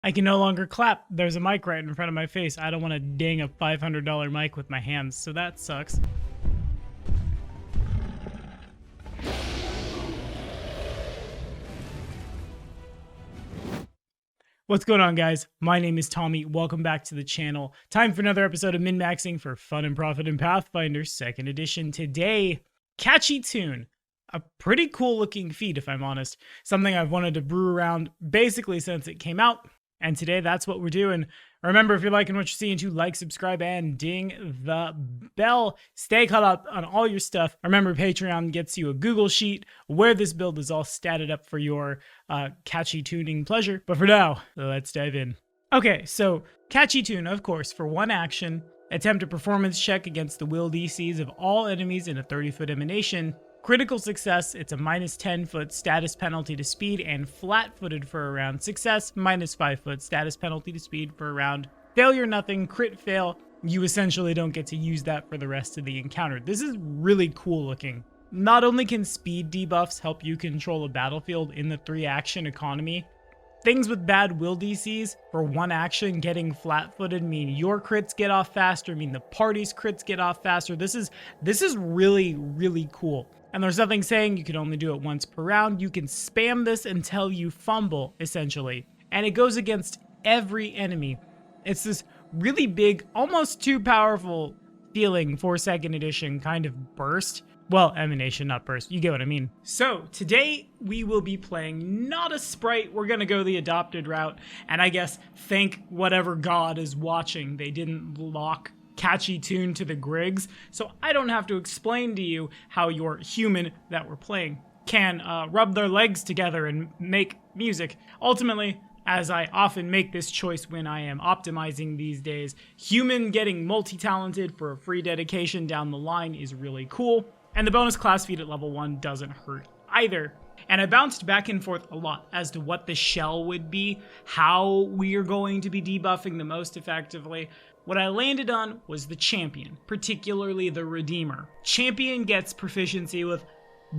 I can no longer clap. There's a mic right in front of my face. I don't want to ding a $500 mic with my hands, so that sucks. What's going on, guys? My name is Tommy. Welcome back to the channel. Time for another episode of Min-Maxing for Fun and Profit in Pathfinder 2nd Edition. Today, Catchy Tune. A pretty cool looking feat, if I'm honest. Something I've wanted to brew around basically since it came out. And today, that's what we're doing. Remember, if you're liking what you're seeing, to like, subscribe, and ding the bell. Stay caught up on all your stuff. Remember, Patreon gets you a Google Sheet where this build is all statted up for your catchy tuning pleasure. But for now, let's dive in. Okay, so Catchy Tune, of course, for one action, attempt a performance check against the will DCs of all enemies in a 30-foot emanation. Critical success, it's a minus 10-foot status penalty to speed, and flat-footed for a round. Success, minus 5-foot status penalty to speed for a round. Failure, nothing. Crit fail, you essentially don't get to use that for the rest of the encounter. This is really cool looking. Not only can speed debuffs help you control a battlefield in the 3-action economy, things with bad will DCs for one action getting flat-footed mean your crits get off faster, mean the party's crits get off faster. This is really, really cool. And there's nothing saying you can only do it once per round. You can spam this until you fumble, essentially. And it goes against every enemy. It's this really big, almost too powerful feeling for 2nd edition kind of burst. Well, emanation, not burst. You get what I mean. So, today we will be playing not a sprite. We're going to go the adopted route. And I guess thank whatever god is watching they didn't lock Catchy Tune to the Griggs, so I don't have to explain to you how your human that we're playing can rub their legs together and make music. Ultimately, as I often make this choice when I am optimizing these days, human getting multi-talented for a free dedication down the line is really cool, and the bonus class feat at level 1 doesn't hurt either. And I bounced back and forth a lot as to what the shell would be, how we are going to be debuffing the most effectively. What I landed on was the champion, particularly the Redeemer. Champion gets proficiency with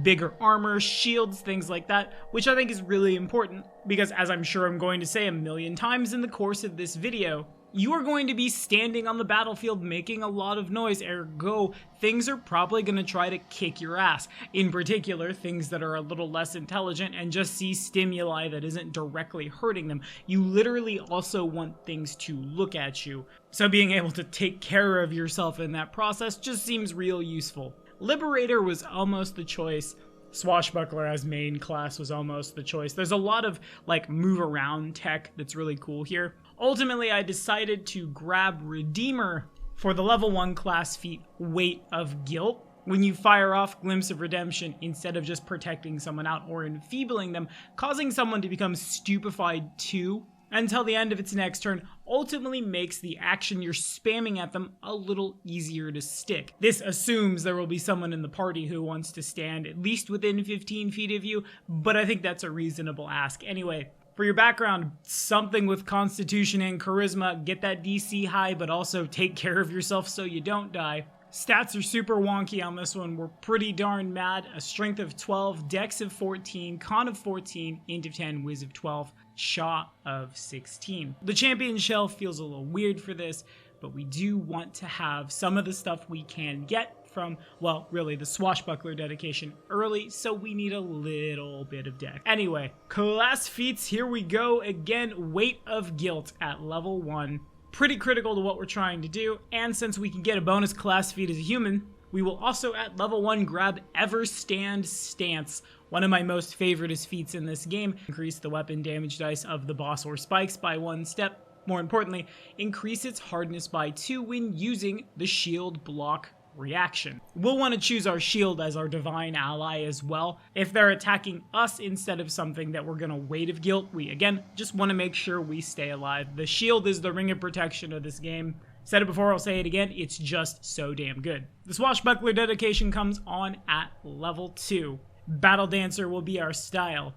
bigger armor, shields, things like that, which I think is really important because, as I'm sure I'm going to say a million times in the course of this video, you are going to be standing on the battlefield making a lot of noise, ergo things are probably going to try to kick your ass. In particular, things that are a little less intelligent and just see stimuli that isn't directly hurting them. You literally also want things to look at you. So being able to take care of yourself in that process just seems real useful. Liberator was almost the choice. Swashbuckler as main class was almost the choice. There's a lot of like move around tech that's really cool here. Ultimately, I decided to grab Redeemer for the level 1 class feat, Weight of Guilt. When you fire off Glimpse of Redemption, instead of just protecting someone out or enfeebling them, causing someone to become stupefied too until the end of its next turn ultimately makes the action you're spamming at them a little easier to stick. This assumes there will be someone in the party who wants to stand at least within 15 feet of you, but I think that's a reasonable ask. Anyway, for your background, something with Constitution and Charisma, get that DC high, but also take care of yourself so you don't die. Stats are super wonky on this one. We're pretty darn mad. A strength of 12, dex of 14, con of 14, int of 10, whiz of 12, shot of 16. The champion shell feels a little weird for this, but we do want to have some of the stuff we can get from, well, really the Swashbuckler dedication early, so we need a little bit of deck. Anyway, class feats, here we go again. Weight of Guilt at level 1. Pretty critical to what we're trying to do, and since we can get a bonus class feat as a human, we will also at level 1 grab Ever Stand Stance, one of my most favoritist feats in this game. Increase the weapon damage dice of the boss or spikes by 1 step. More importantly, increase its hardness by 2 when using the shield block reaction. We'll want to choose our shield as our divine ally as well. If they're attacking us instead of something that we're gonna Weight of Guilt, we again just want to make sure we stay alive. The shield is the ring of protection of this game. Said it before, I'll say it again, it's just so damn good. The Swashbuckler dedication comes on at level 2. Battle Dancer will be our style,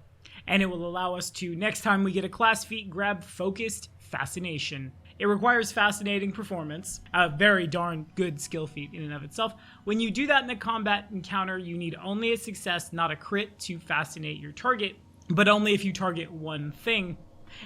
and it will allow us to, next time we get a class feat, grab Focused Fascination. It requires fascinating performance, a very darn good skill feat in and of itself. When you do that in a combat encounter, you need only a success, not a crit, to fascinate your target, but only if you target one thing.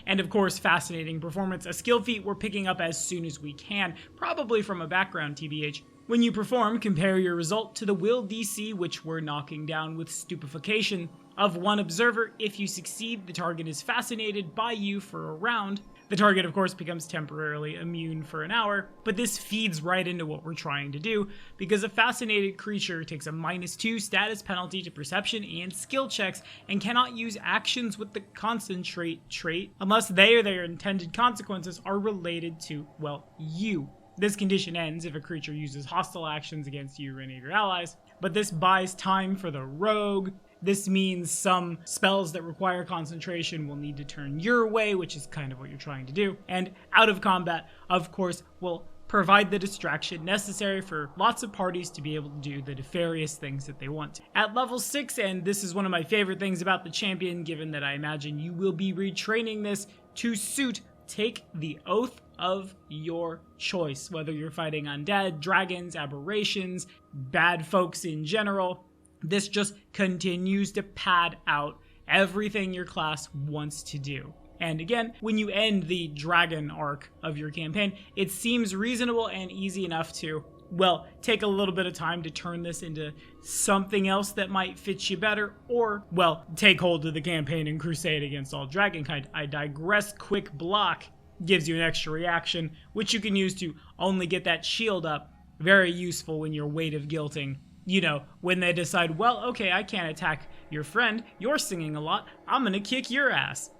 And of course, fascinating performance, a skill feat we're picking up as soon as we can, probably from a background TBH. When you perform, compare your result to the will DC, which we're knocking down with stupefaction, of one observer. If you succeed, the target is fascinated by you for a round. The target, of course, becomes temporarily immune for an hour, but this feeds right into what we're trying to do, because a fascinated creature takes a -2 status penalty to perception and skill checks, and cannot use actions with the concentrate trait unless they or their intended consequences are related to, well, you. This condition ends if a creature uses hostile actions against you or any of your allies, but this buys time for the rogue. This means some spells that require concentration will need to turn your way, which is kind of what you're trying to do. And out of combat, of course, will provide the distraction necessary for lots of parties to be able to do the nefarious things that they want to. At level 6, and this is one of my favorite things about the champion, given that I imagine you will be retraining this to suit, take the oath of your choice, whether you're fighting undead, dragons, aberrations, bad folks in general. This just continues to pad out everything your class wants to do. And again, when you end the dragon arc of your campaign, it seems reasonable and easy enough to, well, take a little bit of time to turn this into something else that might fit you better, or, well, take hold of the campaign and crusade against all dragonkind. I digress. Quick block gives you an extra reaction, which you can use to only get that shield up. Very useful when you're weight of guilting. You know, when they decide, well, okay, I can't attack your friend, you're singing a lot, I'm gonna kick your ass.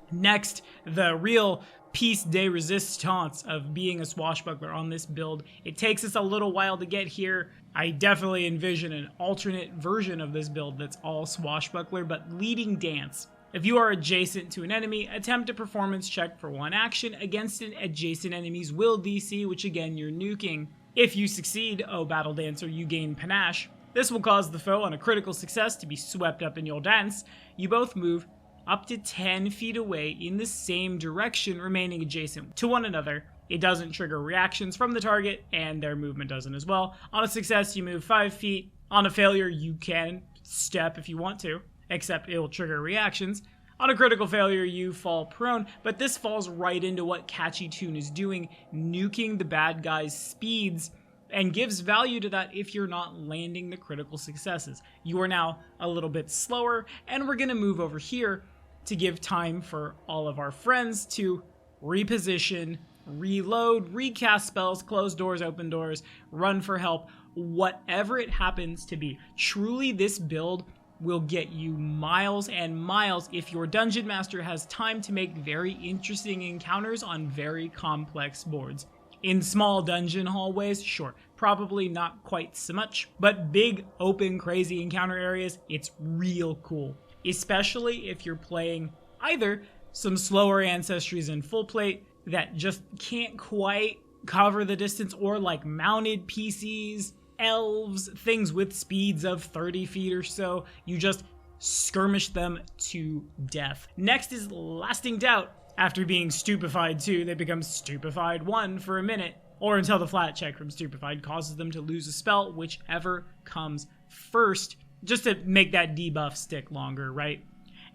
Next, the real piece de resistance of being a swashbuckler on this build. It takes us a little while to get here. I definitely envision an alternate version of this build that's all swashbuckler, but leading dance. If you are adjacent to an enemy, attempt a performance check for one action against an adjacent enemy's will DC, which again, you're nuking. If you succeed, oh Battle Dancer, you gain panache. This will cause the foe on a critical success to be swept up in your dance. You both move up to 10 feet away in the same direction, remaining adjacent to one another. It doesn't trigger reactions from the target, and their movement doesn't as well. On a success, you move 5 feet. On a failure, you can step if you want to, except it will trigger reactions. On a critical failure, you fall prone, but this falls right into what Catchy Tune is doing, nuking the bad guy's speeds, and gives value to that if you're not landing the critical successes. You are now a little bit slower, and we're going to move over here to give time for all of our friends to reposition, reload, recast spells, close doors, open doors, run for help, whatever it happens to be. Truly, this build will get you miles and miles if your dungeon master has time to make very interesting encounters on very complex boards. In small dungeon hallways, sure, probably not quite so much, but big, open, crazy encounter areas, it's real cool. Especially if you're playing either some slower ancestries in full plate that just can't quite cover the distance, or like mounted PCs, elves, things with speeds of 30 feet or so. You just skirmish them to death. Next is Lasting Doubt. After being Stupefied 2, they become Stupefied 1 for a minute, or until the flat check from Stupefied causes them to lose a spell, whichever comes first, just to make that debuff stick longer, right?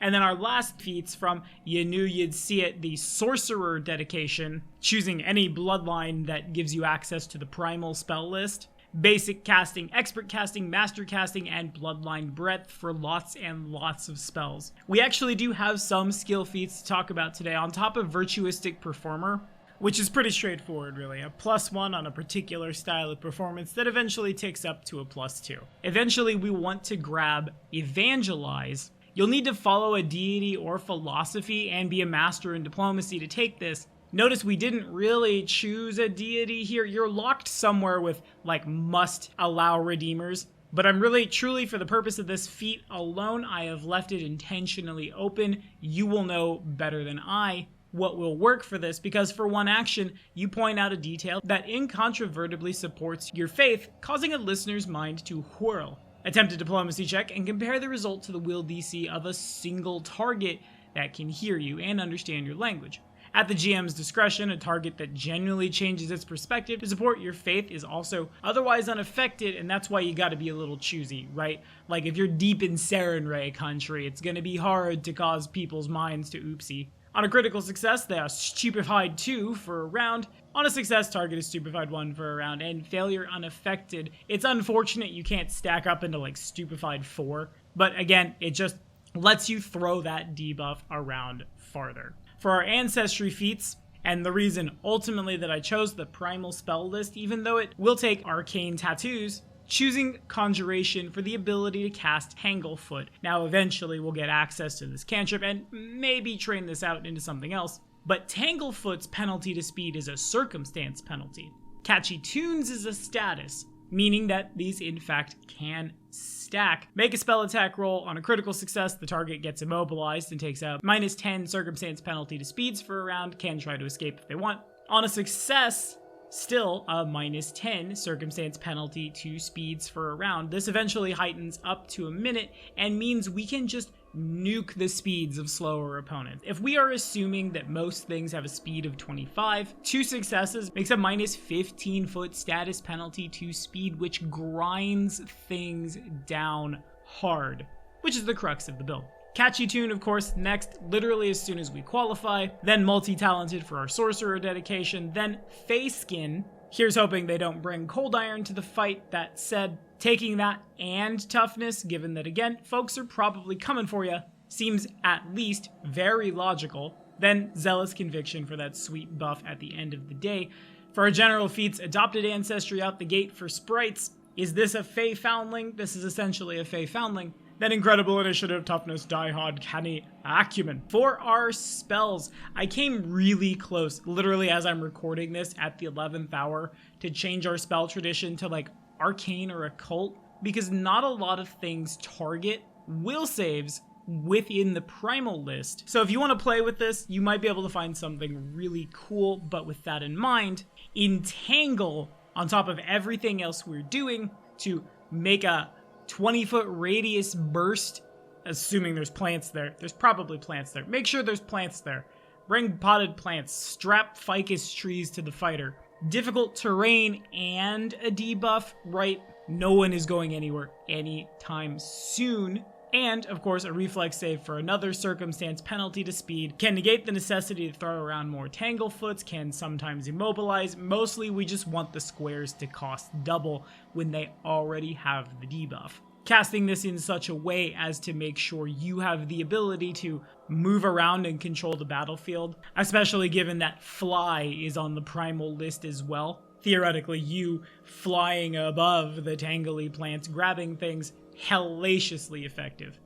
And then our last feats from You Knew You'd See It, the Sorcerer Dedication, choosing any bloodline that gives you access to the primal spell list. Basic casting, expert casting, master casting, and bloodline breadth for lots and lots of spells. We actually do have some skill feats to talk about today on top of Virtuistic Performer, which is pretty straightforward really. A +1 on a particular style of performance that eventually takes up to a +2. Eventually we want to grab Evangelize. You'll need to follow a deity or philosophy and be a master in diplomacy to take this. Notice we didn't really choose a deity here. You're locked somewhere with like must allow redeemers, but I'm really truly for the purpose of this feat alone, I have left it intentionally open. You will know better than I what will work for this, because for one action, you point out a detail that incontrovertibly supports your faith, causing a listener's mind to whirl. Attempt a diplomacy check and compare the result to the will DC of a single target that can hear you and understand your language. At the GM's discretion, a target that genuinely changes its perspective to support your faith is also otherwise unaffected, and that's why you gotta be a little choosy, right? Like if you're deep in Sarenrae country, it's gonna be hard to cause people's minds to oopsie. On a critical success, they are stupefied 2 for a round. On a success, target is stupefied 1 for a round, and failure unaffected. It's unfortunate you can't stack up into like stupefied 4, but again, it just lets you throw that debuff around farther. For our ancestry feats, and the reason ultimately that I chose the primal spell list, even though it will take arcane tattoos, choosing Conjuration for the ability to cast Tanglefoot. Now eventually we'll get access to this cantrip and maybe train this out into something else, but Tanglefoot's penalty to speed is a circumstance penalty. Catchy Tunes is a status, meaning that these in fact can stack. Make a spell attack roll. On a critical success, the target gets immobilized and takes a -10 circumstance penalty to speeds for a round, can try to escape if they want. On a success, still a -10 circumstance penalty to speeds for a round. This eventually heightens up to a minute and means we can just nuke the speeds of slower opponents. If we are assuming that most things have a speed of 25, 2 successes makes a -15 foot status penalty to speed, which grinds things down hard, which is the crux of the build. Catchy Tune, of course, next, literally as soon as we qualify, then Multi-Talented for our Sorcerer Dedication, then Face Skin. Here's hoping they don't bring Cold Iron to the fight. That said, taking that and Toughness, given that again, folks are probably coming for you, seems at least very logical. Then Zealous Conviction for that sweet buff at the end of the day. For our general feats, Adopted Ancestry out the gate for sprites. Is this a Fey Foundling? This is essentially a Fey Foundling. Then Incredible Initiative, Toughness, Die Hard, Canny, Acumen. For our spells, I came really close, literally as I'm recording this at the 11th hour, to change our spell tradition to like Arcane or Occult, because not a lot of things target will saves within the primal list. So if you want to play with this, you might be able to find something really cool, but with that in mind, entangle on top of everything else we're doing to make a 20-foot radius burst, assuming there's plants there. There's probably plants there. Make sure there's plants there. Bring potted plants. Strap ficus trees to the fighter. Difficult terrain and a debuff, right? No one is going anywhere anytime soon. And, of course, a reflex save for another circumstance penalty to speed. Can negate the necessity to throw around more Tanglefoots, can sometimes immobilize. Mostly, we just want the squares to cost double when they already have the debuff. Casting this in such a way as to make sure you have the ability to move around and control the battlefield, especially given that Fly is on the primal list as well. Theoretically, you flying above the tangly plants, grabbing things, hellaciously effective.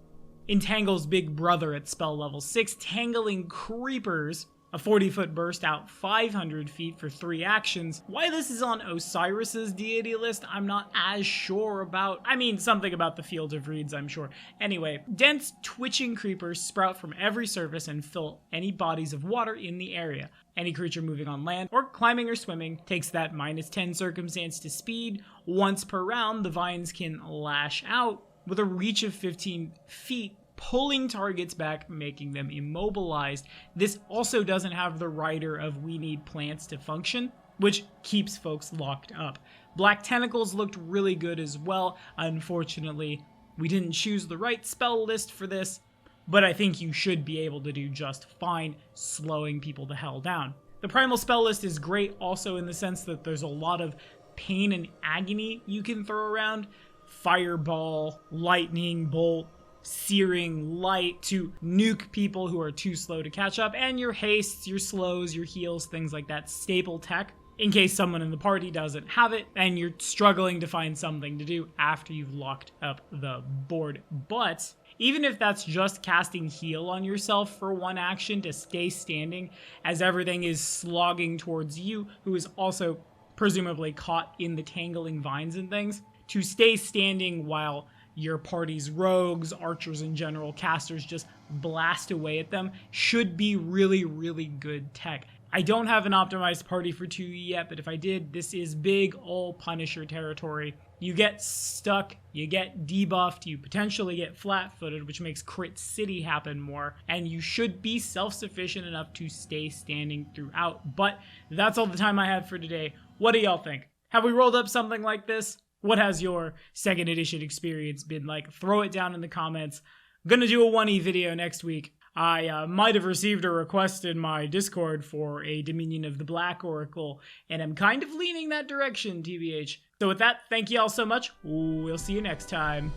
Entangle's big brother at spell level 6, Tangling Creepers, a 40-foot burst out 500 feet for 3 actions. Why this is on Osiris's deity list, I'm not as sure about. I mean, something about the Field of Reeds, I'm sure. Anyway, dense twitching creepers sprout from every surface and fill any bodies of water in the area. Any creature moving on land or climbing or swimming takes that -10 circumstance to speed. Once per round, the vines can lash out with a reach of 15 feet, pulling targets back, making them immobilized. This also doesn't have the rider of we need plants to function, which keeps folks locked up. Black Tentacles looked really good as well. Unfortunately, we didn't choose the right spell list for this, but I think you should be able to do just fine slowing people the hell down. The primal spell list is great also in the sense that there's a lot of pain and agony you can throw around. Fireball, lightning bolt, searing light to nuke people who are too slow to catch up, and your hastes, your slows, your heals, things like that. Staple tech in case someone in the party doesn't have it and you're struggling to find something to do after you've locked up the board. But even if that's just casting heal on yourself for 1 action to stay standing as everything is slogging towards you, who is also presumably caught in the tangling vines and things, to stay standing while your party's rogues, archers in general, casters just blast away at them, should be really, really good tech. I don't have an optimized party for 2 yet, but if I did, this is big ol' Punisher territory. You get stuck, you get debuffed, you potentially get flat-footed, which makes Crit City happen more, and you should be self-sufficient enough to stay standing throughout. But that's all the time I have for today. What do y'all think? Have we rolled up something like this? What has your 2nd edition experience been like? Throw it down in the comments. I'm gonna do a 1E video next week. I might have received a request in my Discord for a Dominion of the Black Oracle, and I'm kind of leaning that direction, TBH. So with that, thank you all so much. We'll see you next time.